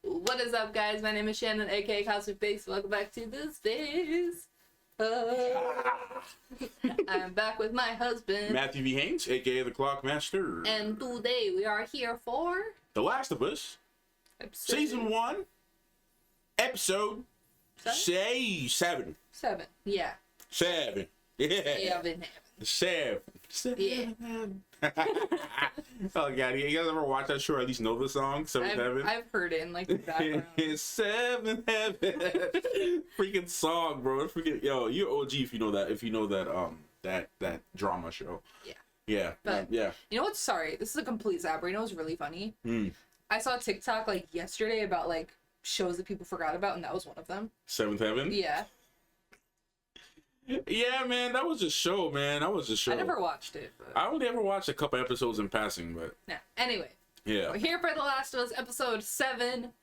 What is up, guys? My name is Shannon, aka Cosmic Base. Welcome back to The Space. I'm back with my husband, Matthew V. Haynes, aka the Clock Master. and today we are here for The Last of Us, Season 1, Episode 7. 7. Yeah. 7. Yeah. 7. Yeah. Oh god, you guys ever watch that show or at least know the song? 7 Heaven? I've heard it in like the background. 7 Heaven. Freaking song, bro. Freaking you're OG if you know that that drama show. Yeah. Yeah. But yeah. You know what? Sorry, this is a complete zapper. You know what's really funny? I saw a TikTok like yesterday about like shows that people forgot about, and that was one of them. 7th Heaven? Yeah. Yeah, man, that was a show, man. That was a show. I never watched it. But... I only ever watched a couple episodes in passing, but... Nah. Anyway. Yeah. We're here for The Last of Us, Episode 7.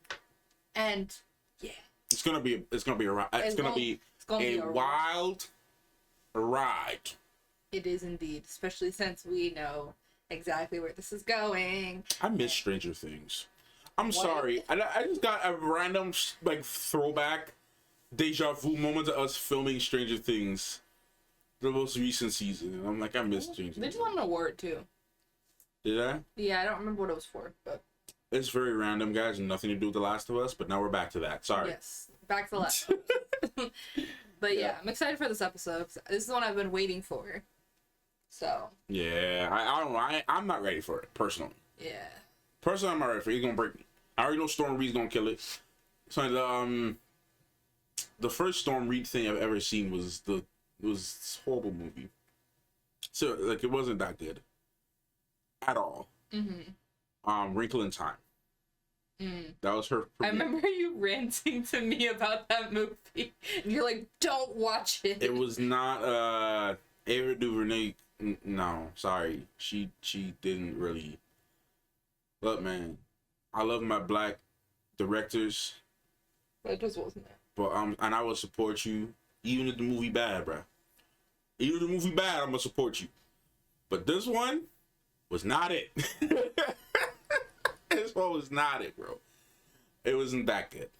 And, yeah. It's gonna be a wild ride. It is indeed. Especially since we know exactly where this is going. I miss Stranger Things. I'm sorry. I just got a random, like, throwback deja vu moment of us filming Stranger Things, the most recent season, and I'm like, I miss Stranger Things. They just won an award too. Did I? Yeah, I don't remember what it was for, but it's very random, guys, and nothing to do with The Last of Us. But now we're back to that. Sorry. Yes, back to The Last of Us. But yeah, I'm excited for this episode. This is the one I've been waiting for. So. Yeah, I don't know. I'm not ready for it personally. Yeah. Personally, I'm not ready for it. It's gonna break me. I already know Storm Reed's gonna kill it. So the first Storm Reed thing I've ever seen was this horrible movie. So like it wasn't that good at all. Wrinkle in Time. That was her premiere. I remember you ranting to me about that movie. And you're like, don't watch it. It was not Ava DuVernay. No, sorry. She didn't really. Look, man, I love my black directors. But it just wasn't it. But and I will support you, even if the movie bad, bro. Even if the movie bad, I'm gonna support you. But this one was not it. This one was not it, bro. It wasn't that good.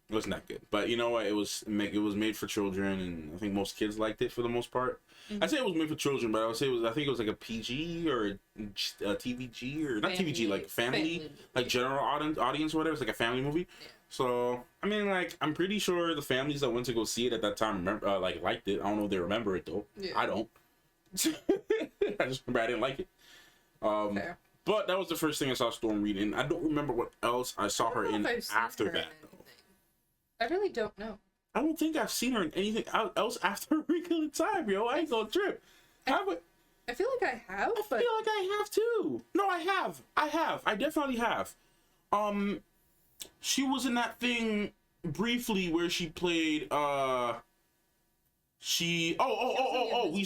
It wasn't that good. But you know what? It was made for children, and I think most kids liked it for the most part. I'd say it was made for children, but I think it was like a PG or a TVG or not TVG, like family, like general audience or whatever. It's like a family movie. Yeah. So I mean, like, I'm pretty sure the families that went to go see it at that time remember, liked it. I don't know if they remember it though. Yeah. I don't. I just remember I didn't like it. Fair. But that was the first thing I saw Storm Reed in. I don't remember what else I saw her in after that. I really don't know. I don't think I've seen her in anything else after Wrinkle in Time, yo. I ain't gonna trip. I feel like I have. I feel like I have too. No, I have. I definitely have. She was in that thing briefly where she played. We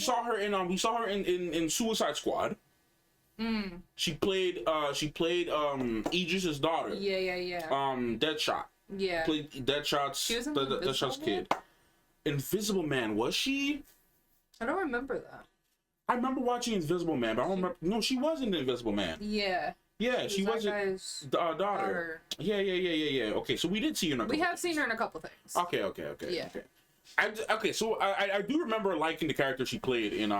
saw her in Suicide Squad. She played Idris's daughter. Yeah. Deadshot. Yeah. Played Deadshot's kid. Invisible Man, was she? I don't remember that. I remember watching Invisible Man, but I don't remember. No, she wasn't Invisible Man. Yeah. Yeah, she wasn't daughter. Yeah. Okay, so we did see her in a couple We have seen her in a couple things. Okay. Yeah. Okay, so I do remember liking the character she played in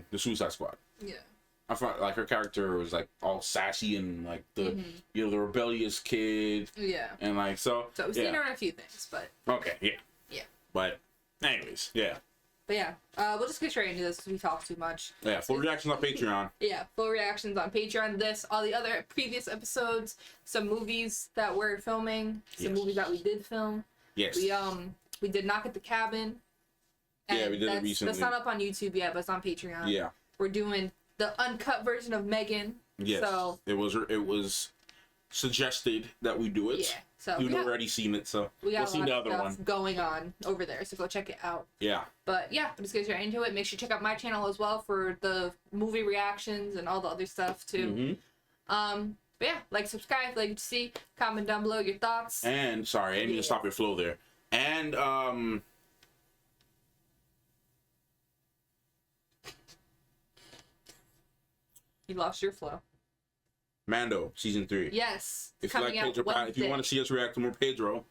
the Suicide Squad. Yeah. I thought like her character was like all sassy and like the the rebellious kid. Yeah. And like so we've seen her in a few things, but okay, yeah. But anyways, yeah. But yeah, we'll just get straight into this because we talk too much. Yeah, full reactions on Patreon. Yeah, full reactions on Patreon. This, all the other previous episodes, some movies that we're filming, some movies that we did film. Yes. We did Knock at the Cabin. Yeah, we did it recently. That's not up on YouTube yet, but it's on Patreon. Yeah. We're doing the uncut version of Megan. Yes. So it was suggested that we do it. Yeah. So you've already seen it, so we'll see the other one going on over there. So go check it out. Yeah. But yeah, let's get right into it. Make sure you check out my channel as well for the movie reactions and all the other stuff too. But yeah, like, subscribe if you like to see, comment down below your thoughts. And sorry, I didn't mean to stop your flow there. And you lost your flow. Mando season 3. Yes. If you like Coming out Pedro, if you Wednesday. want to see us react to more Pedro,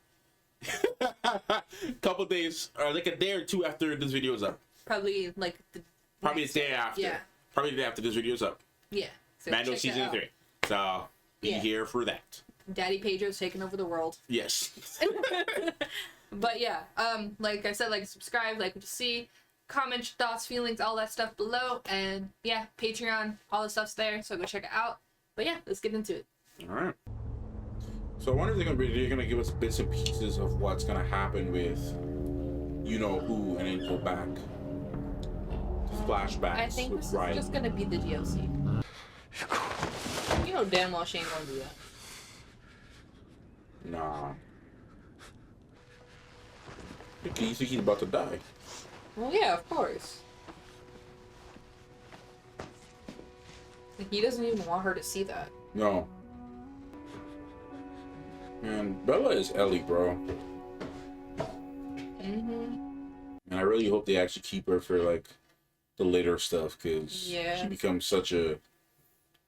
couple days or like a day or two after this video is up. Probably like the Probably a day after. Yeah. Probably the day after this video is up. Yeah. So Mando check season that out. 3. So be here for that. Daddy Pedro's taking over the world. Yes. But yeah, like I said, like, subscribe, like what you see, comment your thoughts, feelings, all that stuff below, and yeah, Patreon, all the stuff's there, so go check it out. But yeah, let's get into it. All right. So I wonder if they're gonna give us bits and pieces of what's gonna happen with you know who, and then go back to flashbacks. I think with this Ryan. is just gonna be the DLC. You know damn well she ain't gonna do that. Nah. You think he's about to die? Well, yeah, of course. Like, he doesn't even want her to see that. No. Man, Bella is Ellie, bro. Mm-hmm. And I really hope they actually keep her for like the later stuff, because she becomes such a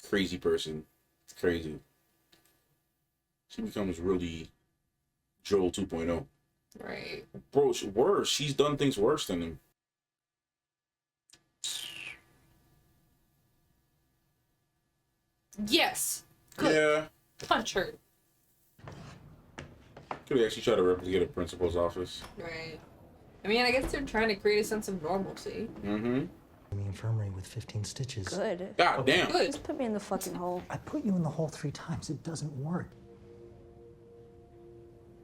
crazy person. It's crazy. She becomes really Joel 2.0. Right. Bro, worse. She's done things worse than him. Yes. Good. Yeah. Punch her. Could actually try to replicate a principal's office. Right. I mean, I guess they're trying to create a sense of normalcy. Mm-hmm. In the infirmary with 15 stitches. Good. God damn. Good. Just put me in the fucking hole. I put you in the hole 3 times. It doesn't work.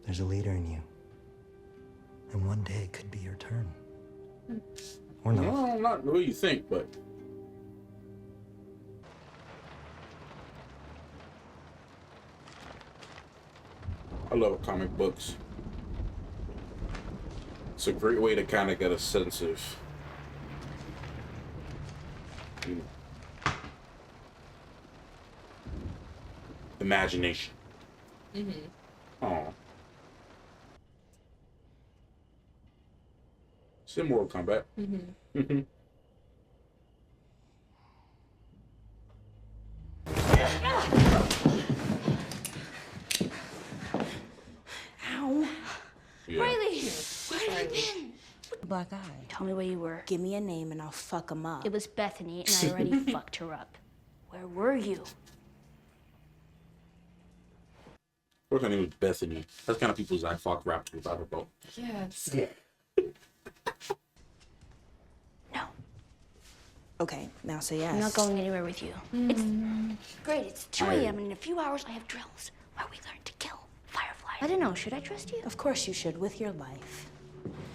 There's a leader in you. And one day it could be your turn. Or not. No, not the way you think, but... I love comic books. It's a great way to kind of get a sense of... imagination. Mm-hmm. Oh. It's in Mortal Kombat. Mm-hmm. Ow. Yeah. Riley! Where have you been? Black eye. Tell me where you were. Give me a name and I'll fuck him up. It was Bethany, and I already fucked her up. Where were you? Of course, her name was Bethany. That's kind of people's I fuck rap about her, bro. Yes. No, Okay, now say yes. I'm not going anywhere with you. It's great. It's 2 a.m. and in a few hours I have drills where we learn to kill fireflies. I don't know. Should I trust you? Of course you should, with your life.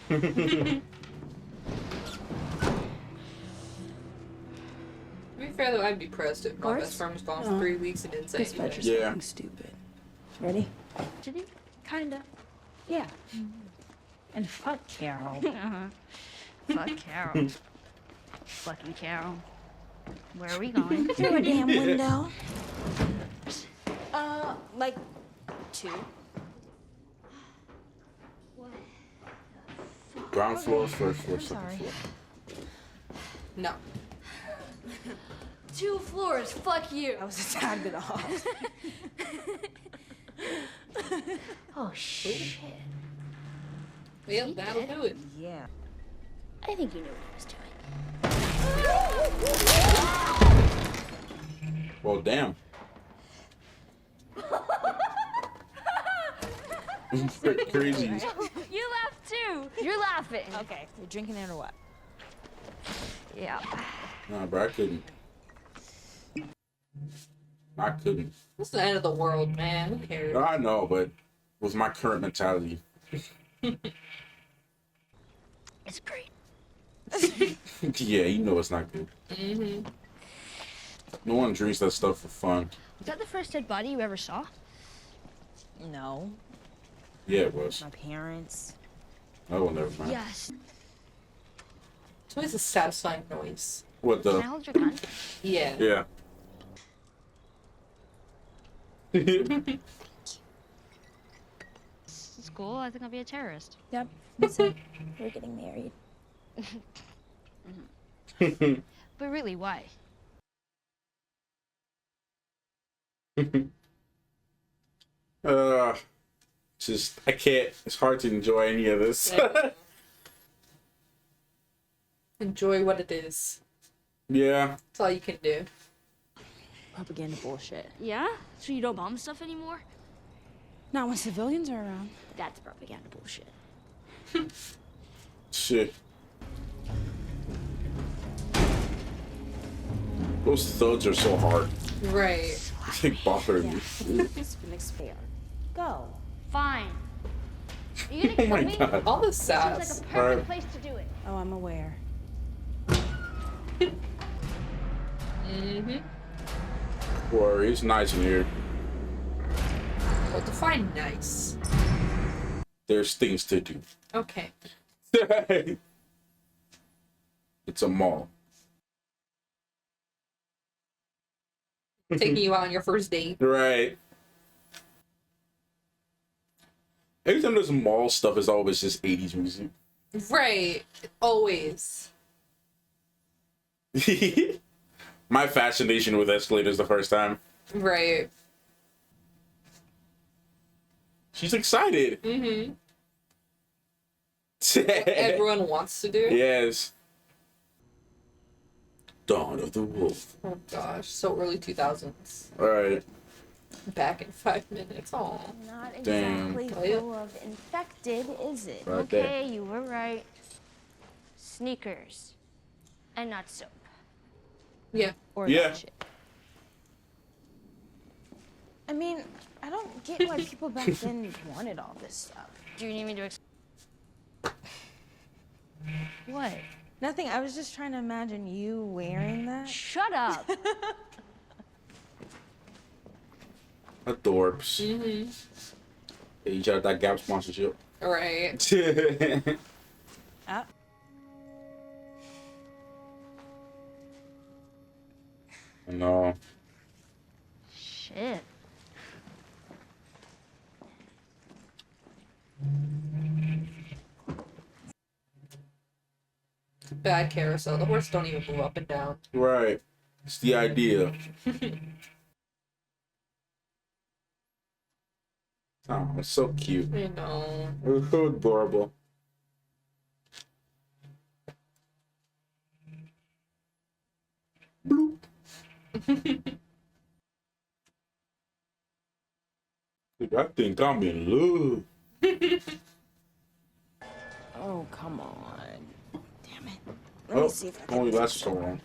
To be fair, though, I'd be pressed if my best friend was gone for 3 weeks and didn't say Just bet anything. you're Yeah. something stupid. Ready? Did you? Kinda. Yeah. And fuck Carol. Fuck Carol. Fucking Carol. Where are we going? Through a damn window. Like 2. Ground floor, first floor, I'm second sorry. floor. No. 2 floors. Fuck you. I was a tad bit off. Oh shit. Yep, that'll do it. Yeah. I think you knew what he was doing. Well, damn. Crazy. You laughed too. You're laughing. Okay, you're drinking it or what? Yeah. Nah, bro, I couldn't. I couldn't. It's the end of the world, man. Who cares? I know, but with my current mentality. It's great. Yeah, you know it's not good. Mm-hmm. No one drinks that stuff for fun. Was that the first dead body you ever saw? No. Yeah, it was. My parents. Oh, well, never mind. Yes. It's always a satisfying noise. What Can I the? hold your gun? Yeah. Yeah. It's cool. I think I'll be a terrorist. Yep, that's it. We're getting married. But really, why? Just I can't. It's hard to enjoy any of this. Enjoy what it is. Yeah. That's all you can do. Propaganda bullshit. Yeah? So you don't bomb stuff anymore? Not when civilians are around. That's propaganda bullshit. Shit. Those thuds are so hard. Right. They bother me. It's been expired. Go. Fine. Are you gonna Oh my kill me? god. All the Seems sass. like a perfect Alright. place to do it. Oh, I'm aware. Worry, it's nice in here. Well, define nice. There's things to do. Okay. It's a mall. Taking you out on your first date. Right. Every time there's mall stuff, it's always just 80s music. Right. Always. My fascination with escalators the first time. Right. She's excited. Mm-hmm. Everyone wants to do. Yes. Dawn of the Wolf. Oh gosh, so early 2000s. Alright. Back in 5 minutes. Aw. Not Damn. exactly full of infected, is it? Right there. Okay, you were right. Sneakers. And not soap. Yeah. Or Yeah. that shit. I mean, I don't get why people back then wanted all this stuff. Do you need me to What? Nothing. I was just trying to imagine you wearing that. Shut up. Adorbs. Mm-hmm. Hey, you got that Gap sponsorship. Right. Ah. No. Shit. Bad carousel. The horse don't even move up and down. Right. It's the idea. Oh, it's so cute. I know. It's so adorable. Bloop. Dude, I think I'm in love. Oh, come on. Damn it. Let me see if I can. Only lasts so long.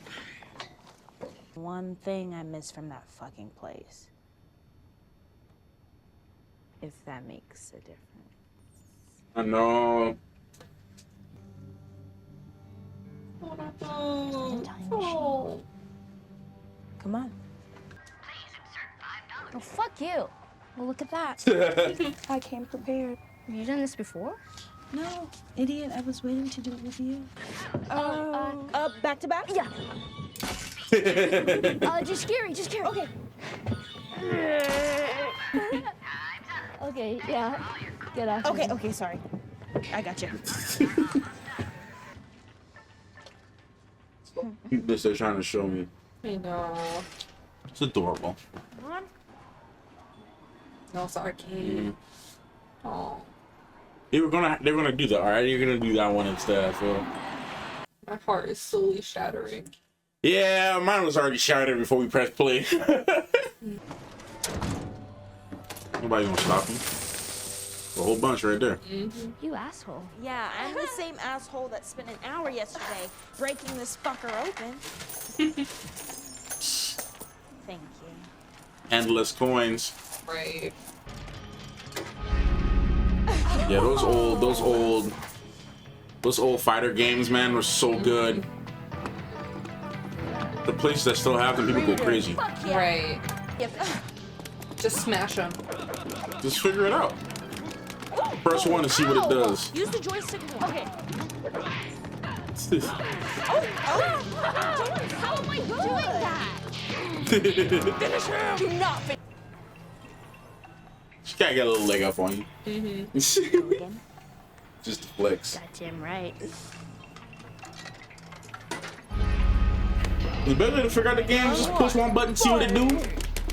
One thing I miss from that fucking place. If that makes a difference. I know. Oh. Come on. Oh, fuck you. Well, look at that. I came prepared. Have you done this before? No, idiot. I was waiting to do it with you. Back to back? Yeah. Just scary, just scary. Okay. Okay, yeah. Get out. Okay, sorry. I got you. This they're trying to show me. I know. It's adorable. No, it's arcade. Oh. They were gonna do that, alright? You're gonna do that one instead, I feel. My heart is slowly shattering. Yeah, mine was already shattered before we pressed play. Nobody gonna stop me. A whole bunch right there. You asshole. Yeah, I'm the same asshole that spent an hour yesterday breaking this fucker open. Thank you. Endless coins. Right. Yeah, those old fighter games, man, were so good. The places that still have them, people go crazy. Right. Just smash them. Just figure it out. Press one to see what it does. Use the joystick more. Okay. How am I doing that? Finish him! Do not finish. She gotta get a little leg up on you. Again. Just the flex. Goddamn right. The better to figure out the game, just push one button, see what it do.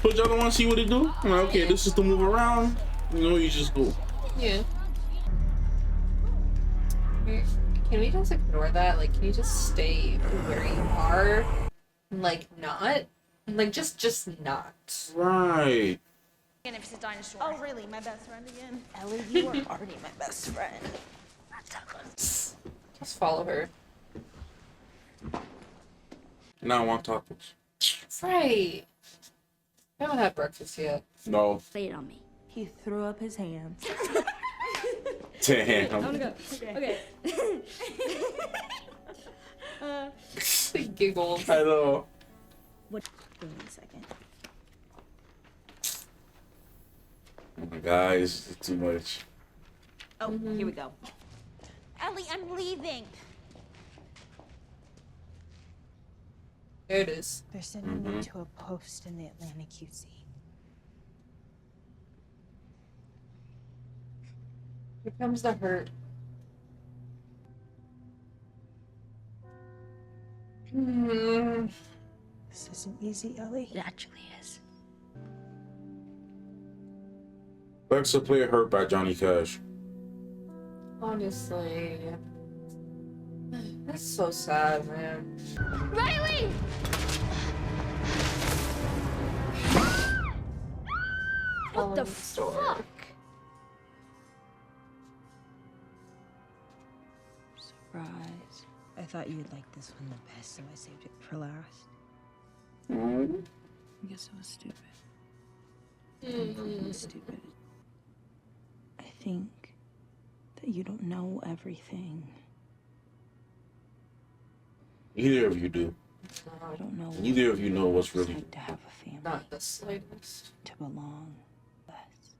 Put the other one, see what it do. I'm like, okay, this is to move around. You know, you just go. Yeah. Can we just ignore that? Like, can you just stay where you are? Like, not? Like, just not. Right. And if it's a dinosaur. Oh, really? My best friend again? Ellie, you were already my best friend. Just follow her. Now I want tacos. Right. I haven't had breakfast yet. No. Lay it on me. He threw up his hands. Damn. I'm gonna go. Okay. The giggles. I know. What? Give me a second. Oh my guys, it's too much. Oh, here we go. Ellie, I'm leaving. There it is. They're sending me to a post in the Atlantic QC. Here comes the hurt. This isn't easy, Ellie. It actually is. Alexa, play Hurt by Johnny Cash. Honestly. That's so sad, man. Riley! What the fuck? Surprise. I thought you'd like this one the best, so I saved it for last. I guess I was stupid. I was stupid. I think that you don't know everything. Neither of you do. I don't know. Neither of you know what's it's really. like to have a family, Not the slightest. to belong. Less.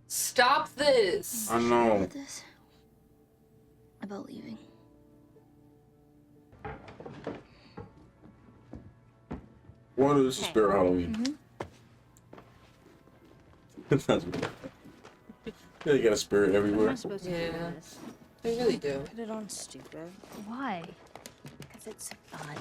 Stop this! I know. This? About leaving. What is the Spirit Halloween? That's weird. They got a spirit everywhere. I'm supposed to do Yeah. this. They really do. Put it on stupid. Why? Because it's fun.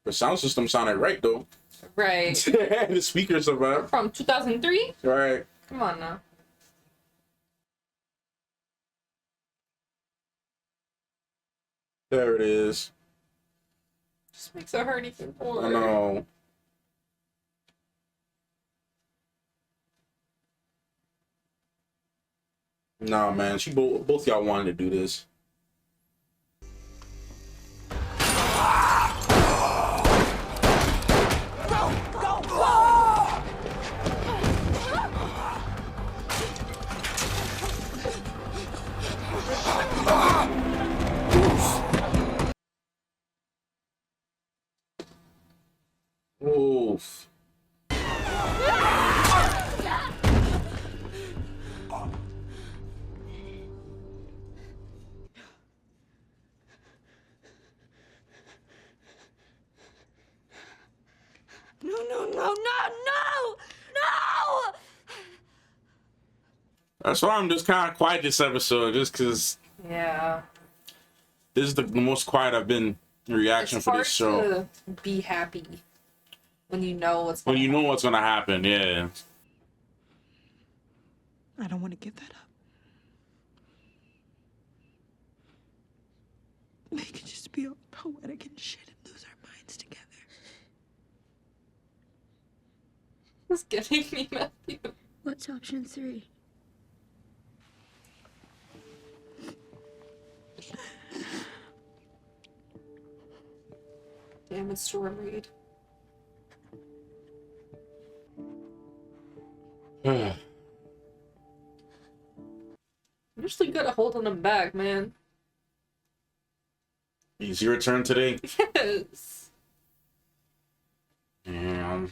The sound system sounded right though. Right. The speakers survived. From 2003? Right. Come on now. There it is. Just makes it hurt even more. I know. Nah, man. She both y'all wanted to do this. Oof. No! That's why I'm just kind of quiet this episode, just because Yeah. this is the most quiet I've been in reaction It's for hard this show. to be happy when you know what's When going you know what's gonna happen, yeah. I don't want to give that up. We could just be all poetic and shit and lose our minds together. It's getting me, Matthew. What's option 3? Damn, it's storm read. I'm usually good at holding them back, man. It's your turn today. Yes. Damn.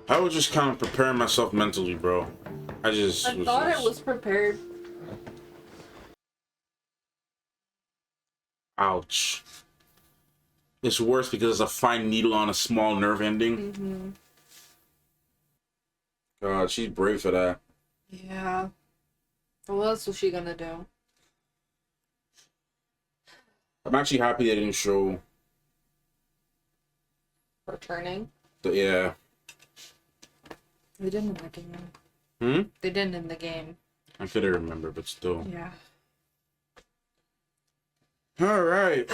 I was just kind of preparing myself mentally, bro. I thought I was prepared. Ouch. It's worse because it's a fine needle on a small nerve ending. Mm-hmm. God, she's brave for that. Yeah. What else was she gonna do? I'm actually happy they didn't show. Returning? Yeah. They didn't in the game. Hmm? They didn't in the game. I couldn't remember, but still. Yeah. All right.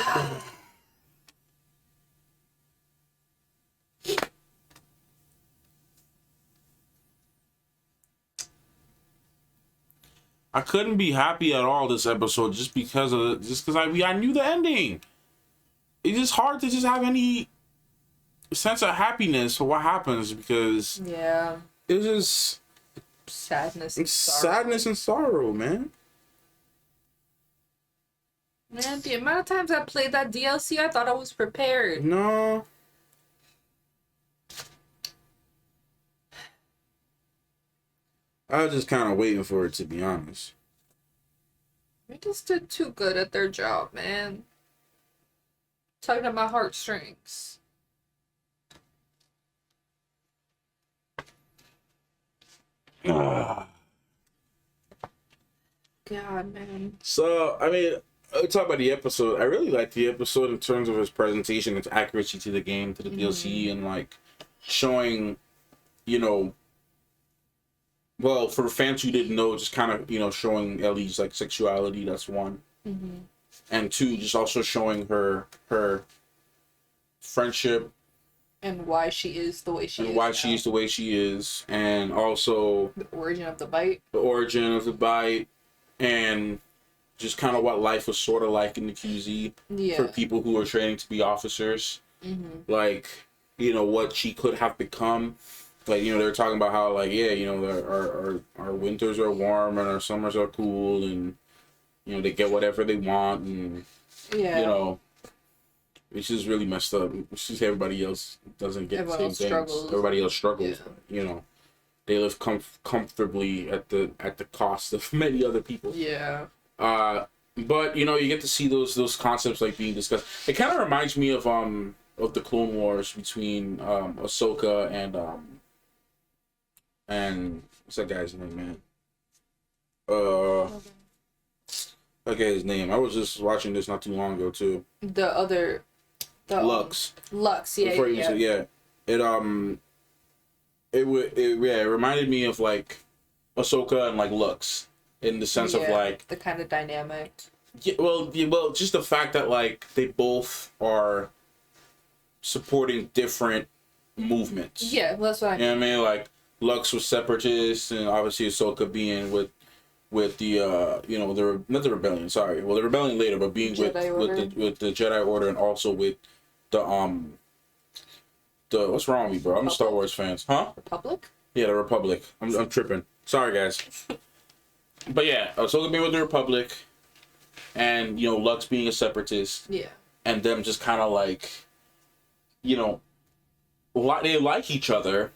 I couldn't be happy at all this episode just because I knew the ending. It's just hard to just have any sense of happiness for what happens because Yeah. it's just Sadness and sorrow. sadness and sorrow, man. Man, the amount of times I played that DLC, I thought I was prepared. No. I was just kind of waiting for it, to be honest. They just did too good at their job, man. Tugging at my heartstrings. Ah. God, man. So, I mean, I'll talk about the episode. I really liked the episode in terms of its presentation, its accuracy to the game, to the DLC, and like showing, you know, well, for fans who didn't know, just kind of, you know, showing Ellie's like sexuality. That's one, and two, just also showing her friendship And why she is the way she and is. why now. she's the way she is, and also The origin of the bite. the origin of the bite, and just kind of what life was sort of like in the QZ Yeah. for people who are training to be officers. Like, you know, what she could have become. Like, you know, they're talking about how, like, yeah, you know, our winters are warm and our summers are cool, and, you know, they get whatever they want, and, Yeah. you know, it's just really messed up. It's just everybody else doesn't get Everyone the else same things. struggles. Everybody else struggles. Yeah. You know, they live comfortably at the cost of many other people. Yeah. But you know, you get to see those concepts like being discussed. It kind of reminds me of the Clone Wars between Ahsoka and what's that guy's name, man? I forget his name. I was just watching this not too long ago too. The Lux. Lux, yeah, Before you yeah. said, yeah. It reminded me of like Ahsoka and like Lux in the sense of like the kind of dynamic. yeah, well, just the fact that like they both are supporting different movements. Yeah, that's what I You know what I mean? Like Lux was separatist, and obviously Ahsoka being with the you know, not the rebellion. Sorry, well, the rebellion later, but being with the Jedi Order, and also with the what's wrong with me, bro? I'm a Star Wars fan, huh? Republic? Yeah, the Republic. I'm tripping. Sorry, guys. But yeah, Ahsoka being with the Republic, and you know, Lux being a separatist. Yeah. And them just kind of like, you know, they like each other,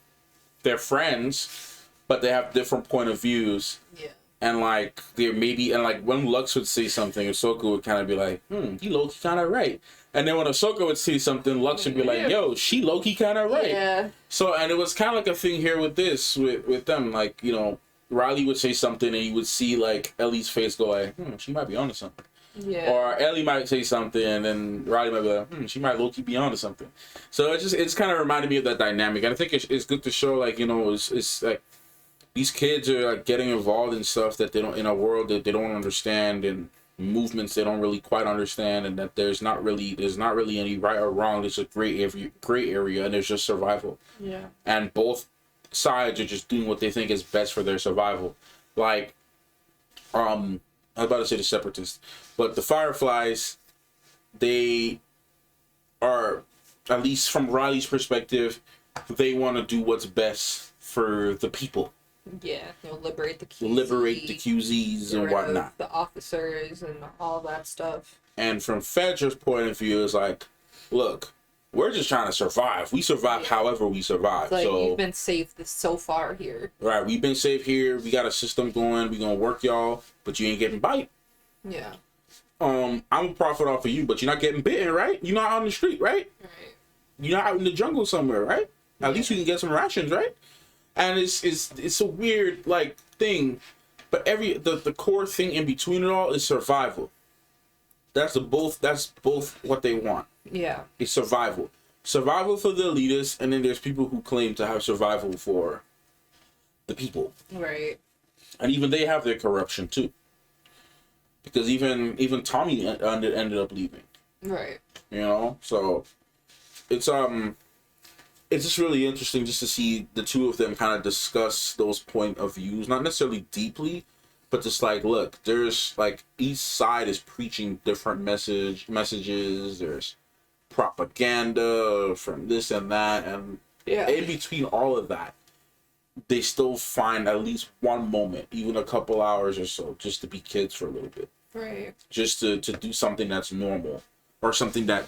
they're friends, but they have different point of views. Yeah. And like there maybe, and like when Lux would say something, Ahsoka would kind of be like, he low-key kind of right. And then when Ahsoka would say something, Lux would be like, yo, she low-key kind of right. Yeah. So, and it was kind of like a thing here with this, with them, like, you know, Riley would say something and you would see like Ellie's face go like, she might be onto something. Yeah. Or Ellie might say something and then Riley might be like, she might low-key be onto something. So it's kind of reminded me of that dynamic. And I think it's good to show, like, you know, it's like these kids are like getting involved in stuff that they don't, in a world that they don't understand, and movements they don't really quite understand, and that there's not really any right or wrong. There's a gray area, and there's just survival. Yeah. And both sides are just doing what they think is best for their survival. Like, I was about to say the Separatists, but the Fireflies, they are, at least from Riley's perspective, they want to do what's best for the people. Yeah, liberate the QZ. Liberate the QZs and whatnot. The officers and all that stuff. And from Fedra's point of view, it's like, look, we're just trying to survive. We survive however we survive. It's like, so you've been safe so far here. Right, we've been safe here. We got a system going. We gonna work y'all, but you ain't getting bite. Yeah. I'm gonna profit off of you, but you're not getting bitten, right? You're not out on the street, right? Right. You're not out in the jungle somewhere, right? At least you can get some rations, right? And it's a weird like thing, but the core thing in between it all is survival. That's both what they want. Yeah. It's survival. Survival for the elitists, and then there's people who claim to have survival for the people. Right. And even they have their corruption too. Because even Tommy ended up leaving. Right. You know? So it's just really interesting just to see the two of them kind of discuss those point of views, not necessarily deeply, but just like, look, there's like each side is preaching different messages. There's propaganda from this and that, and in between all of that, they still find at least one moment, even a couple hours or so, just to be kids for a little bit. Right. Just to do something that's normal, or something that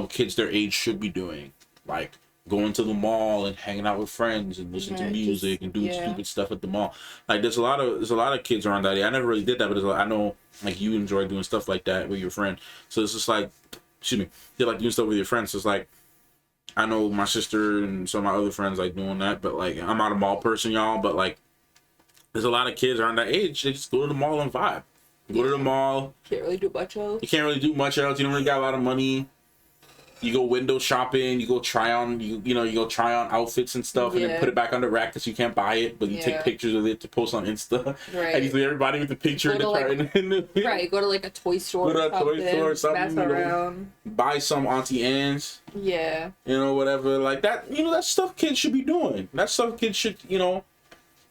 kids their age should be doing, like going to the mall and hanging out with friends and listening to music and doing stupid stuff at the mall. Like there's a lot of kids around that age. I never really did that, but I know like you enjoy doing stuff like that with your friend. So it's just like, excuse me, they like doing stuff with your friends. So it's like, I know my sister and some of my other friends like doing that, but like I'm not a mall person, y'all. But like, there's a lot of kids around that age. They just go to the mall and vibe. Go to the mall. Can't really do much else. You can't really do much else. You don't really got a lot of money. You go window shopping. You go try on. You go try on outfits and stuff, and then put it back on the rack because you can't buy it. But you take pictures of it to post on Insta. Right. And you leave everybody with the picture. Go to right. Go to like a toy store. Go to a toy store or something. Mess around. Buy some Auntie Anne's. Yeah. Whatever like that. That stuff kids should be doing. That stuff kids should.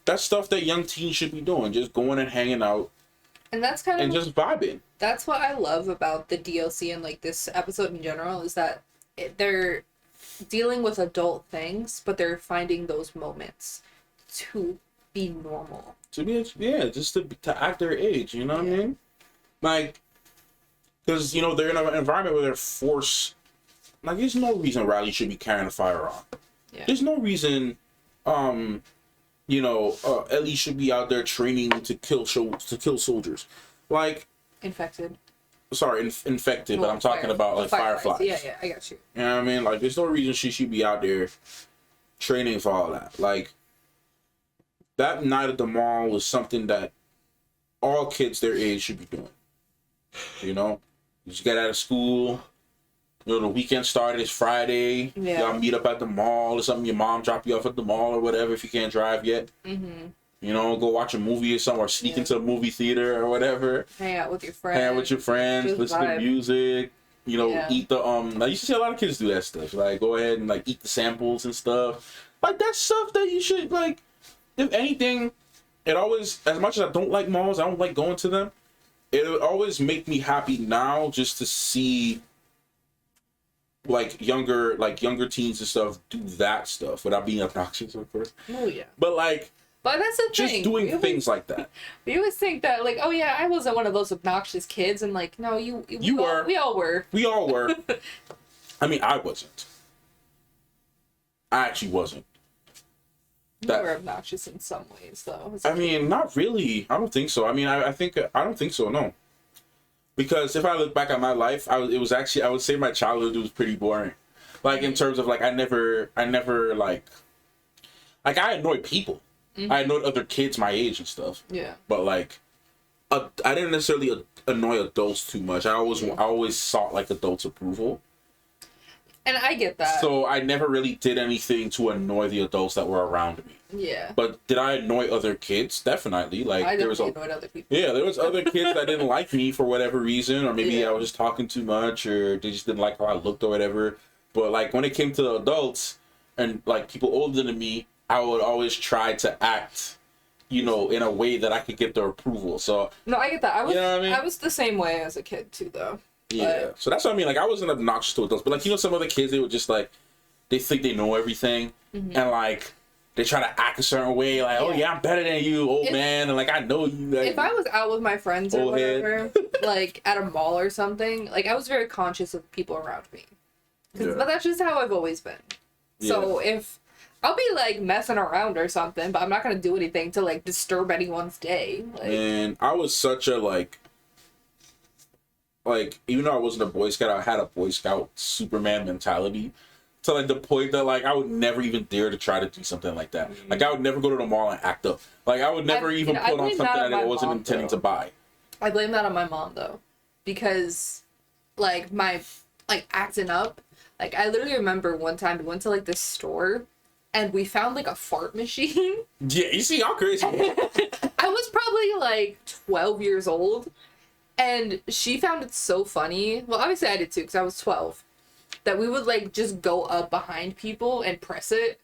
That stuff that young teens should be doing. Just going and hanging out. And that's kind of and just vibing. That's what I love about the DLC and like this episode in general is that they're dealing with adult things, but they're finding those moments to be normal. To be just to act their age. You know what I mean? Like, because they're in an environment where they're forced. Like, there's no reason Riley should be carrying a firearm. Yeah. There's no reason. Ellie should be out there training to kill soldiers, like infected. Sorry, infected, but I'm talking about like fireflies. Yeah, I got you. You know what I mean? Like, there's no reason she should be out there training for all that. Like, that night at the mall was something that all kids their age should be doing. You just get out of school. The weekend started. It's Friday. Yeah. Y'all meet up at the mall or something. Your mom drop you off at the mall or whatever if you can't drive yet. Mm-hmm. Go watch a movie or something, or sneak into a movie theater or whatever. Hang out with your friends. Just listen to music. Eat the I used to see a lot of kids do that stuff. Like, go ahead and like eat the samples and stuff. Like, that's stuff that you should like. If anything, it always, as much as I don't like malls, I don't like going to them. It would always make me happy now just to see. Like younger teens and stuff do that stuff without being obnoxious, of course. Oh yeah. But that's the just thing. Doing things like that. We always think that like, oh yeah, I wasn't one of those obnoxious kids, and like, no, you were. We all were. We all were. I mean, I wasn't. I actually wasn't. You were obnoxious in some ways, though. I mean, not really. I don't think so. I mean, I don't think so. No. Because if I look back at my life, I would say my childhood was pretty boring. Like, in terms of like, I never like I annoyed people. Mm-hmm. I annoyed other kids my age and stuff. Yeah. But like, I didn't necessarily annoy adults too much. I always sought like adults' approval. And I get that. So I never really did anything to annoy the adults that were around me. Yeah. But did I annoy other kids? Definitely. Like, I definitely annoyed other people. Yeah, there was other kids that didn't like me for whatever reason, or maybe I was just talking too much, or they just didn't like how I looked or whatever. But like, when it came to adults and like people older than me, I would always try to act, in a way that I could get their approval. So no, I get that. I was the same way as a kid too, though. Yeah, but so that's what I mean. Like, I wasn't obnoxious to adults, but like, some other kids, they were just like, they think they know everything, and like, they try to act a certain way, like, oh yeah, I'm better than you, old man, and like, I know you. Like, if I was out with my friends or whatever, like at a mall or something, like, I was very conscious of people around me, but that's just how I've always been. So if I'll be like messing around or something, but I'm not gonna do anything to like disturb anyone's day. Like, and I was such a like, even though I wasn't a Boy Scout, I had a Boy Scout Superman mentality to like the point that like I would never even dare to try to do something like that. Like I would never go to the mall and act up. Like I would never even put on something that I wasn't intending to buy. I blame that on my mom though, because like my like acting up. Like I literally remember one time we went to like this store and we found like a fart machine. Yeah, you see, y'all crazy. I was probably like 12 years old, and she found it so funny. Well, obviously I did too, because I was 12. That we would like just go up behind people and press it,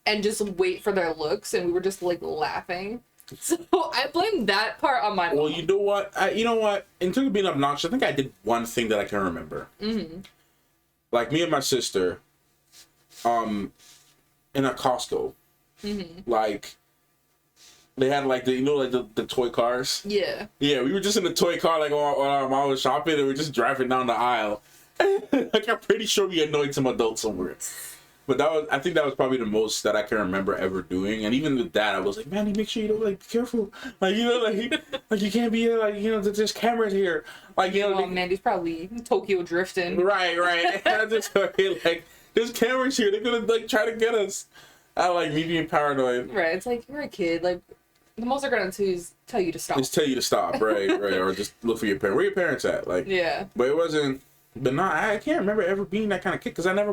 and just wait for their looks, and we were just like laughing. So I blame that part on my mom. Well, you know what? In terms of being obnoxious, I think I did one thing that I can remember. Like me and my sister, in a Costco, like they had like the toy cars. Yeah. Yeah, we were just in the toy car like while our mom was shopping, and we were just driving down the aisle. Like I'm pretty sure we annoyed some adults somewhere. But I think that was probably the most that I can remember ever doing. And even with that, I was like, man, make sure you don't like be careful. Like, you know, like you can't be like, you know, there's cameras here. Like, you know, oh man, he's probably Tokyo drifting. Right. I just like there's cameras here. They're gonna like try to get us. I like me being paranoid. Right. It's like you're a kid. Like the most they're gonna do is tell you to stop. Just tell you to stop, right, or just look for your parents. Where your parents at? Like, yeah. But it wasn't. But no, I can't remember ever being that kind of kid because I never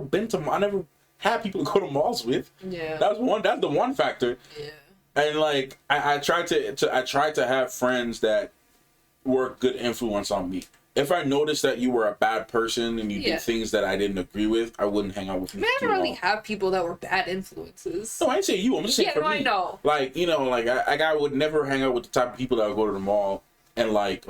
had people to go to malls with. Yeah. That's the one factor. Yeah. And like I tried to have friends that were a good influence on me. If I noticed that you were a bad person and you did things that I didn't agree with, I wouldn't hang out with you. I didn't really have people that were bad influences. No, I didn't say you. I'm just saying for me. I know. Like, you know, like I would never hang out with the type of people that would go to the mall and like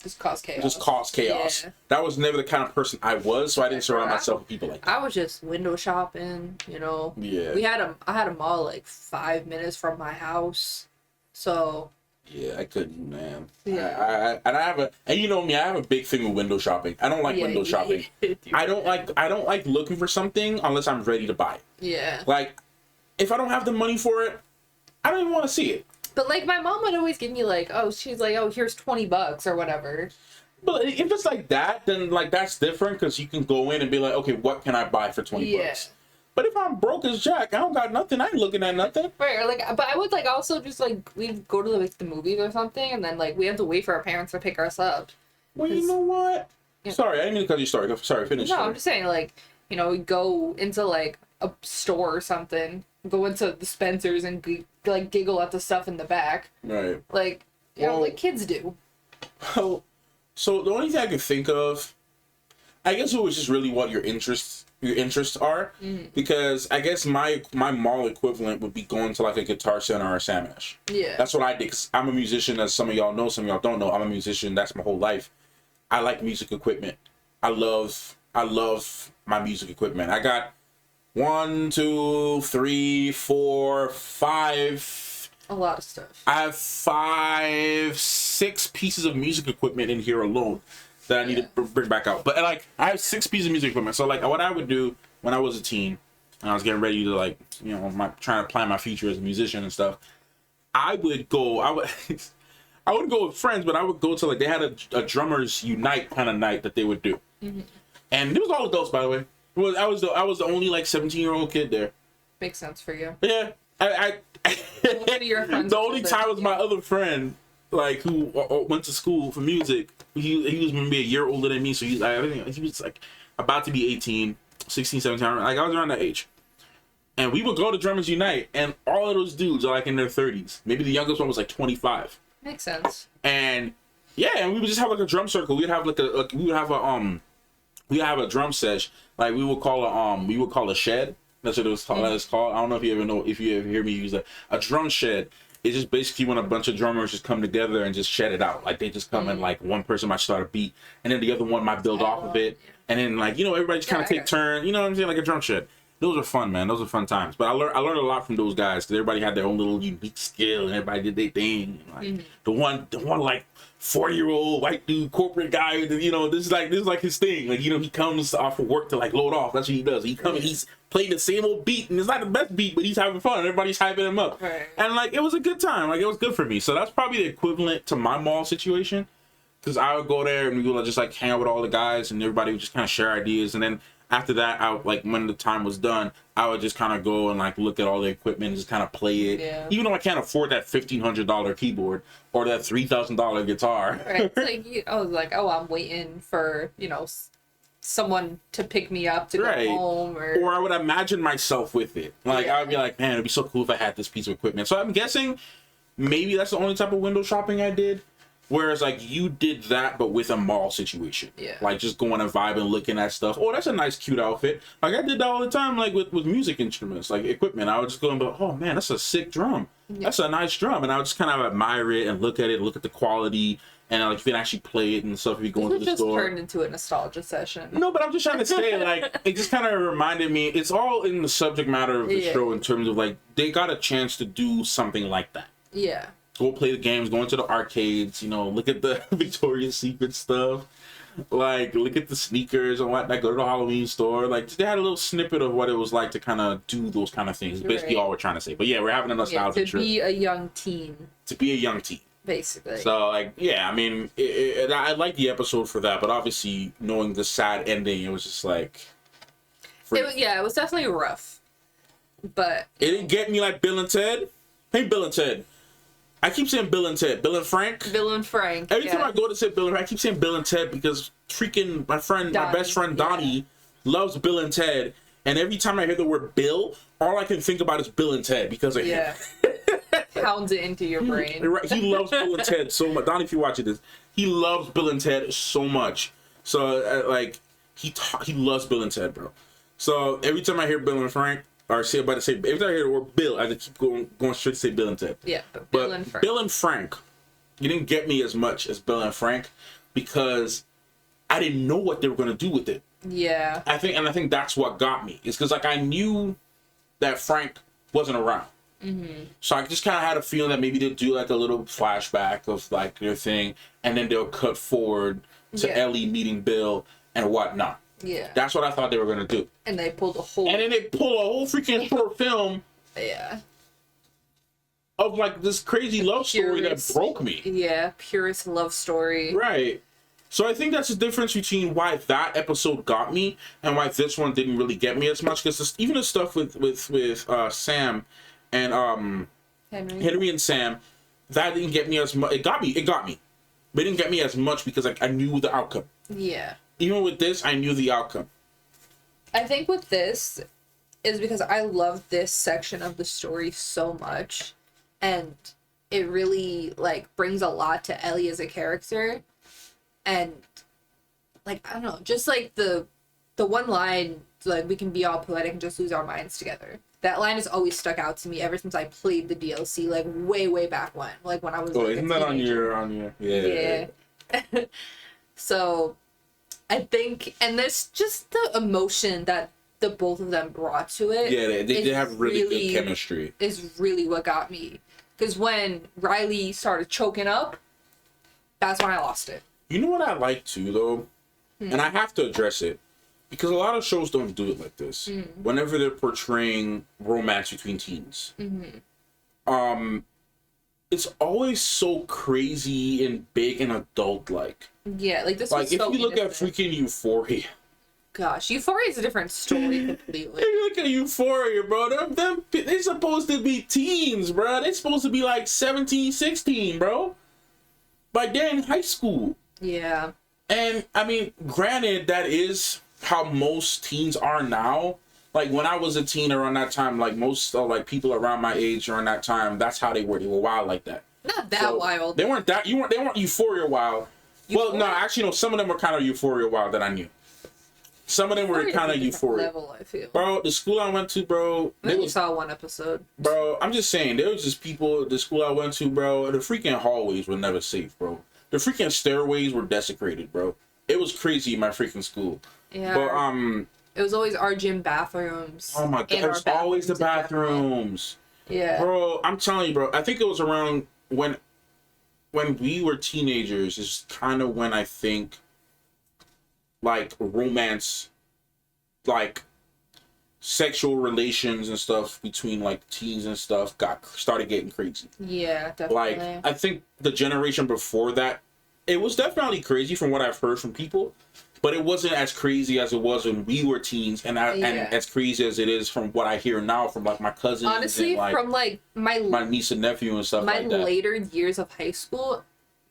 just cause chaos. Yeah. That was never the kind of person I was, so I didn't surround myself with people like that. I was just window shopping, you know. Yeah. I had a mall like 5 minutes from my house, so. Yeah, I couldn't, man. Yeah. And you know me, I have a big thing with window shopping. I don't like window shopping. I don't like looking for something unless I'm ready to buy it. Yeah. Like, if I don't have the money for it, I don't even want to see it. But like my mom would always give me like, she's like, here's $20 or whatever. But if it's like that, then like that's different because you can go in and be like, okay, what can I buy for $20? But if I'm broke as Jack, I don't got nothing. I ain't looking at nothing. Right, or like, but I would like also just like we'd go to like the movies or something, and then like we have to wait for our parents to pick us up. Well, you know what? Yeah. Sorry, I didn't mean to cut you. Sorry, finish. No, I'm just saying like, you know, we go into like a store or something, go into the Spencer's and like giggle at the stuff in the back. Right. Like, you know, like kids do. Well, so the only thing I could think of, I guess it was just really what your interests are, because I guess my mall equivalent would be going to like a Guitar Center or a Sam Ash. Yeah. That's what I did, because I'm a musician, as some of y'all know, some of y'all don't know. I'm a musician. That's my whole life. I like music equipment. I love my music equipment. I got 1, 2, 3, 4, 5. A lot of stuff. I have 5, 6 pieces of music equipment in here alone that I need to bring back out. But like, I have 6 pieces of music equipment. So like, what I would do when I was a teen, and I was getting ready to like, you know, trying to plan my future as a musician and stuff, I would go with friends, but I would go to like, they had a drummers unite kind of night that they would do. And it was all adults, by the way. I was the only like 17-year-old kid there. Makes sense for you. Yeah, the only time was my other friend, like who went to school for music. He was maybe a year older than me, so he was like about to be 18, 16, 17. Like I was around that age, and we would go to Drummers Unite, and all of those dudes are like in their 30s. Maybe the youngest one was like 25. Makes sense. And yeah, and we would just have like a drum circle. We'd have a drum sesh. Like we would call a shed. That's what it was called. I don't know if you ever hear me use a drum shed. It's just basically when a bunch of drummers just come together and just shed it out. Like they just come and like one person might start a beat and then the other one might build off of it. And then like, you know, everybody just kind of take turn. You know what I'm saying? Like a drum shed. Those are fun, man. Those are fun times. But I learned a lot from those guys because everybody had their own little unique skill and everybody did their thing. Like the one like 40-year-old white dude, corporate guy, you know, this is like his thing. Like, you know, he comes off of work to like load off. That's what he does. He comes and he's playing the same old beat, and it's not the best beat, but he's having fun. Everybody's hyping him up. Right. And like, it was a good time. Like, it was good for me. So that's probably the equivalent to my mall situation. Because I would go there and we would just like hang out with all the guys and everybody would just kind of share ideas. And then after that, I like when the time was done, I would just kind of go and like look at all the equipment and just kind of play it. Yeah. Even though I can't afford that $1,500 keyboard or that $3,000 guitar. Right. It's like I was like, oh, I'm waiting for someone to pick me up to go home, or I would imagine myself with it. Like I would be like, man, it'd be so cool if I had this piece of equipment. So I'm guessing maybe that's the only type of window shopping I did. Whereas like you did that, but with a mall situation. Yeah. Like just going and vibing, looking at stuff. Oh, that's a nice, cute outfit. Like I did that all the time, like with music instruments, like equipment. I would just go and be like, oh man, that's a sick drum. Yeah. That's a nice drum. And I would just kind of admire it and look at it, look at the quality. And like you can actually play it and stuff if you go into the store. Just turned into a nostalgia session. No, but I'm just trying to say, like, it just kind of reminded me. It's all in the subject matter of the show in terms of like they got a chance to do something like that. Yeah. Go play the games, go into the arcades, look at the Victoria's Secret stuff, like look at the sneakers and whatnot. Go to the Halloween store. Like they had a little snippet of what it was like to kind of do those kind of things. Basically, all we're trying to say. But yeah, we're having a nostalgia trip. To be a young teen. To be a young teen. Basically. So like, yeah, I mean, I like the episode for that, but obviously knowing the sad ending, it was just like. It was definitely rough, but it didn't get me like Bill and Ted. Hey, Bill and Ted. I keep saying Bill and Ted. Bill and Frank. Bill and Frank. Every time I go to say Bill and Frank, I keep saying Bill and Ted because freaking my best friend Donnie loves Bill and Ted. And every time I hear the word Bill, all I can think about is Bill and Ted because of him. Pounds it into your brain. He loves Bill and Ted so much. Donnie, if you're watching this, he loves Bill and Ted so much. So like he loves Bill and Ted, bro. So every time I hear Bill and Frank, or every time I hear the word Bill, I just keep going straight to say Bill and Ted. Yeah, but Bill and Frank, you didn't get me as much as Bill and Frank because I didn't know what they were gonna do with it. Yeah. I think that's what got me. It's because like I knew that Frank wasn't around. Mm-hmm. So I just kind of had a feeling that maybe they'd do like a little flashback of like their thing, and then they'll cut forward to Ellie meeting Bill and whatnot. Yeah. That's what I thought they were gonna do. And they pulled a whole. And then they pull a whole freaking short film. Yeah. Of like this crazy love story that broke me. Yeah, purest love story. Right. So I think that's the difference between why that episode got me and why this one didn't really get me as much. Because even the stuff with Sam and Henry and Sam, that didn't get me as much. It got me. But it didn't get me as much because like I knew the outcome. Yeah. Even with this, I knew the outcome. I think with this is because I love this section of the story so much, and it really like brings a lot to Ellie as a character, and like I don't know, just like the one line like we can be all poetic and just lose our minds together. That line has always stuck out to me ever since I played the DLC, like way back when, like when I was. Oh, like, isn't that on your? Yeah. So, I think, and there's just the emotion that the both of them brought to it. Yeah, they have really good chemistry. Is really what got me, because when Riley started choking up, that's when I lost it. You know what I like too, though, and I have to address it. Because a lot of shows don't do it like this. Mm-hmm. Whenever they're portraying romance between teens. Mm-hmm. It's always so crazy and big and adult-like. Yeah, like this like, was if so you look at freaking Euphoria. Gosh, Euphoria is a different story completely. If you look at Euphoria, bro, they're supposed to be teens, bro. They're supposed to be like 17, 16, bro. But they're in high school. Yeah. And, I mean, granted, that is how most teens are now. Like when I was a teen around that time, like most like people around my age around that time, that's how they were. They were wild like that. Not that wild. They weren't Euphoria wild. Well, no, actually, no. Some of them were kind of Euphoria wild that I knew. Some of them were kind of Euphoria. Level, I feel. Bro, the school I went to, bro. You saw one episode. Bro, I'm just saying, there was just people. The school I went to, bro. The freaking hallways were never safe, bro. The freaking stairways were desecrated, bro. It was crazy in my freaking school. Yeah. But it was always our gym bathrooms. Oh my god, it was always the bathrooms. Yeah. Bro, I'm telling you, bro. I think it was around when we were teenagers is kind of when I think like romance, like sexual relations and stuff between like teens and stuff started getting crazy. Yeah, definitely. Like I think the generation before that it was definitely crazy from what I've heard from people, but it wasn't as crazy as it was when we were teens, and and as crazy as it is from what I hear now from like my cousins. Honestly, and, like, from like my niece and nephew and stuff like that. My later years of high school,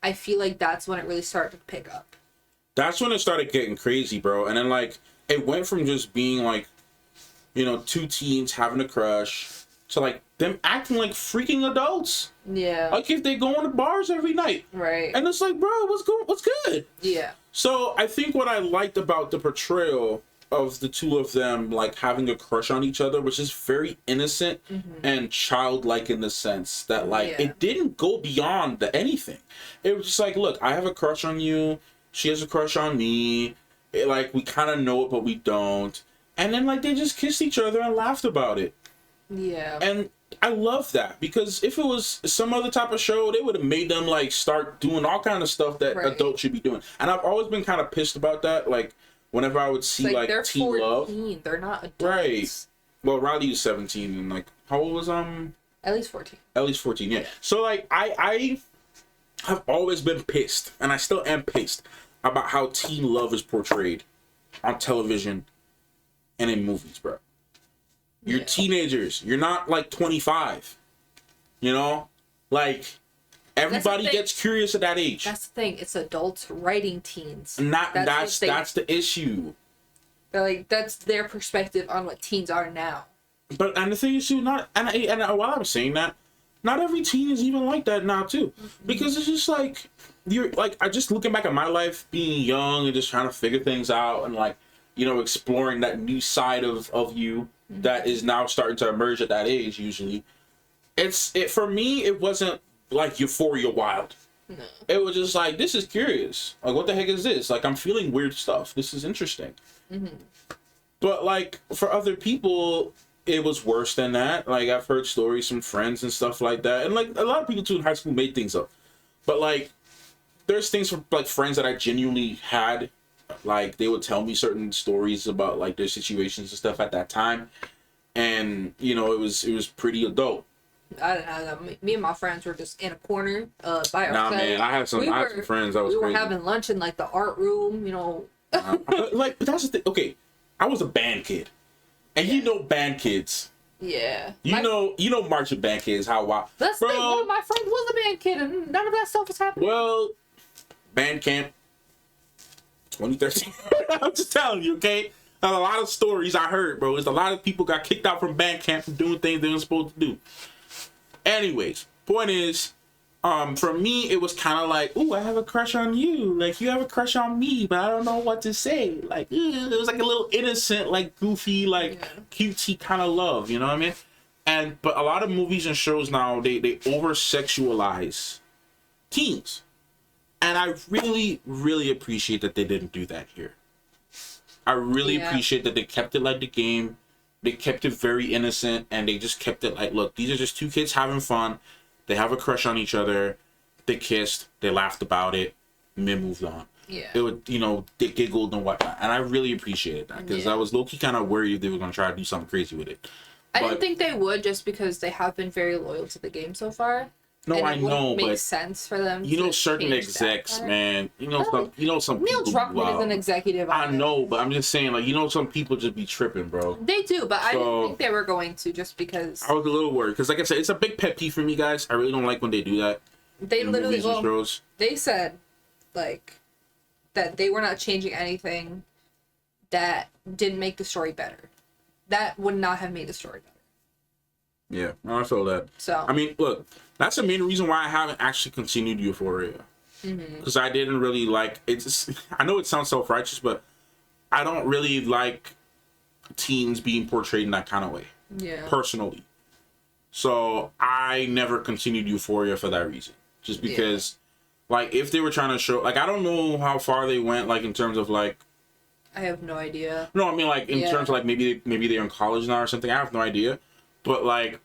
I feel like that's when it really started to pick up. That's when it started getting crazy, bro. And then like it went from just being like, you know, two teens having a crush to like them acting like freaking adults. Yeah. Like if they go on the bars every night. Right. And it's like, bro, what's good? Yeah. So I think what I liked about the portrayal of the two of them like having a crush on each other, which is very innocent and childlike in the sense that like it didn't go beyond anything. It was just like, look, I have a crush on you. She has a crush on me. Like we kind of know it, but we don't. And then like they just kissed each other and laughed about it. Yeah. And I love that, because if it was some other type of show, they would have made them like start doing all kind of stuff that adults should be doing. And I've always been kind of pissed about that. Like whenever I would see like they're teen 14, love, they're not adults. right? Well, Riley was 17, and like how old was Ellie's 14. Ellie's 14, yeah. So like I have always been pissed, and I still am pissed about how teen love is portrayed on television and in movies, bro. You're teenagers. You're not like 25. You know? Like, everybody gets curious at that age. That's the thing. It's adults writing teens. That's the issue. They're like, that's their perspective on what teens are now. But, and the thing is, too, and while I'm saying that, not every teen is even like that now, too. Because it's just like, you're like, I just looking back at my life, being young and just trying to figure things out and like, you know, exploring that new side of you that is now starting to emerge at that age. Usually for me, it wasn't like Euphoria Wild. No. It was just like, this is curious. Like, what the heck is this? Like, I'm feeling weird stuff. This is interesting. But like for other people, it was worse than that. Like, I've heard stories from friends and stuff like that, and like a lot of people too in high school made things up. But like, there's things from like friends that I genuinely had. Like, they would tell me certain stories about like their situations and stuff at that time, and you know, it was pretty adult. I don't know. Me and my friends were just in a corner by ourselves. Nah, man, I had some friends that was we crazy. were having lunch in like the art room, you know. But that's the thing. Okay, I was a band kid, and you know band kids. Yeah. You know marching band kids, how wild. That's the thing. One of my friends was a band kid, and none of that stuff was happening. Well, band camp 2013. I'm just telling you, okay? A lot of stories I heard, bro. There's a lot of people got kicked out from band camp for doing things they weren't supposed to do. Anyways, point is, for me, it was kind of like, ooh, I have a crush on you. Like, you have a crush on me, but I don't know what to say. Like, it was like a little innocent, like, goofy, like, cutesy kind of love, you know what I mean? But a lot of movies and shows now, they over-sexualize teens. And I really, really appreciate that they didn't do that here. I really appreciate that they kept it like the game. They kept it very innocent, and they just kept it like, look, these are just two kids having fun. They have a crush on each other. They kissed. They laughed about it. And then moved on. Yeah. It would, you know, they giggled and whatnot. And I really appreciated that, because I was low-key kind of worried if they were going to try to do something crazy with it. I didn't think they would, just because they have been very loyal to the game so far. No, I know, but makes sense for them. You know, certain execs, man. You know some Neil people. Druckmann is an executive. I know, but I'm just saying, like, you know, some people just be tripping, bro. They do, but I didn't think they were going to, just because. I was a little worried, because, like I said, it's a big pet peeve for me, guys. I really don't like when they do that. They literally, they said, like, that they were not changing anything that didn't make the story better. That would not have made the story better. Yeah, I feel that. So, I mean, look, that's the main reason why I haven't actually continued Euphoria. Because I didn't really like it. I know it sounds self-righteous, but I don't really like teens being portrayed in that kind of way. Yeah. Personally. So I never continued Euphoria for that reason. Just because, like, if they were trying to show, like, I don't know how far they went, like, in terms of, like. I have no idea. No, I mean, like, in terms of, like, maybe they're in college now or something. I have no idea. But, like,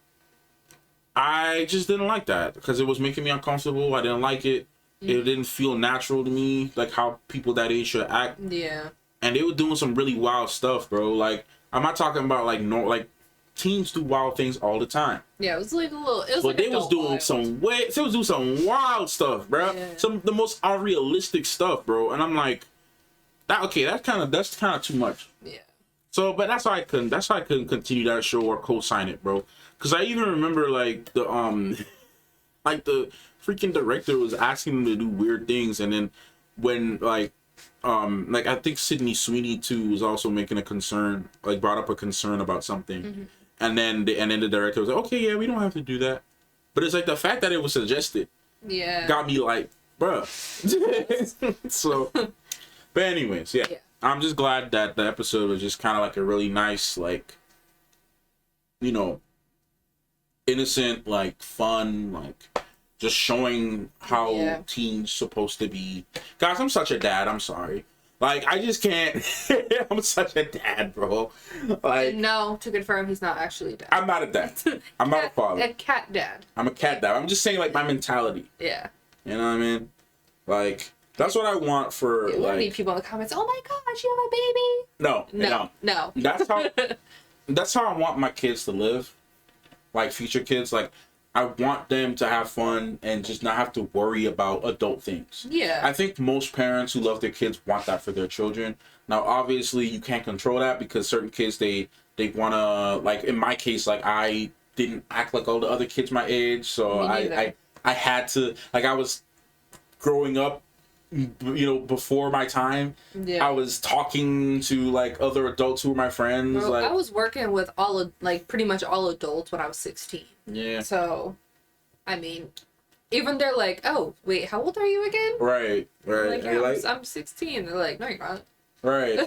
I just didn't like that, because it was making me uncomfortable. I didn't like it. It didn't feel natural to me, like how people that age should act. Yeah. And they were doing some really wild stuff, bro. Like, I'm not talking about, like, teens do wild things all the time. Yeah, it was like a little. It was But like they was adult doing wild. they was doing some wild stuff, bro. Yeah. Some the most unrealistic stuff, bro. And I'm like, that's kind of too much. Yeah. So, but that's why I couldn't continue that show or co-sign it, bro. Because I even remember like the like the freaking director was asking them to do weird things, and then when like I think Sydney Sweeney too was also making a concern, like brought up a concern about something, and then the director was like, okay, yeah, we don't have to do that, but it's like the fact that it was suggested, got me like, bruh. So, but anyways, yeah, I'm just glad that the episode was just kind of like a really nice, like, you know, innocent, like fun, like just showing how teens supposed to be. Guys, I'm such a dad. I'm sorry. Like, I just can't. I'm such a dad, bro. Like, no, to confirm, he's not actually a dad. I'm not a dad. I'm not a father. A cat dad. I'm a cat dad. I'm just saying, like, my mentality. Yeah. You know what I mean? Like, that's what I want for, There will be people in the comments. Oh my gosh, you have a baby. No. That's how I want my kids to live. Like, future kids, like, I want them to have fun and just not have to worry about adult things. Yeah. I think most parents who love their kids want that for their children. Now, obviously, you can't control that because certain kids, they want to, like, in my case, like, I didn't act like all the other kids my age. So I had to, like, I was growing up, you know, before my time. I was talking to like other adults who were my friends. Bro, like, I was working with pretty much all adults when I was 16. Yeah. So, I mean, even they're like, "Oh, wait, how old are you again?" Right. Like, yeah, like, I'm 16. They're like, "No, you're not." Right.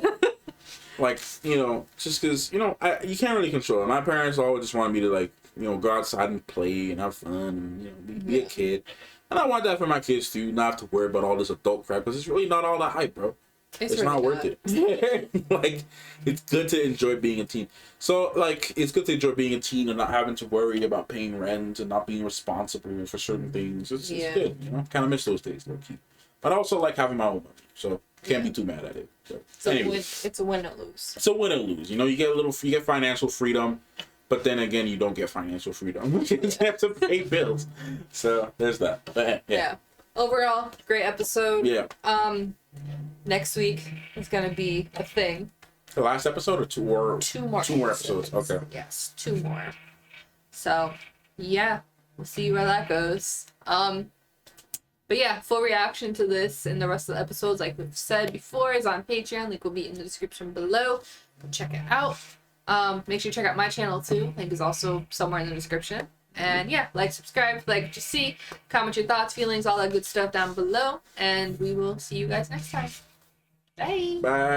Like, you know, just because, you know, you can't really control it. My parents always just wanted me to, like, you know, go outside and play and have fun and, you know, be a kid. And I want that for my kids too, not have to worry about all this adult crap, because it's really not all that hype, bro. It's really not worth it. Like, it's good to enjoy being a teen. So, like, it's good to enjoy being a teen and not having to worry about paying rent and not being responsible for certain things. It's good, you know? Kind of miss those days, low key. But I also like having my own money, so can't be too mad at it. So, anyway, it's a win or lose. It's a win or lose. You know, you get financial freedom, but then again, you don't get financial freedom. You have to pay bills. So there's that. But, yeah. Overall, great episode. Yeah. Next week is gonna be a thing. The last episode or two more episodes. Okay. Yes, 2 more. So, yeah, we'll see where that goes. But yeah, full reaction to this and the rest of the episodes, like we've said before, is on Patreon. Link will be in the description below. Check it out. Make sure you check out my channel too. Link is also somewhere in the description. And yeah, like, subscribe, like what you see, comment your thoughts, feelings, all that good stuff down below. And we will see you guys next time. Bye. Bye.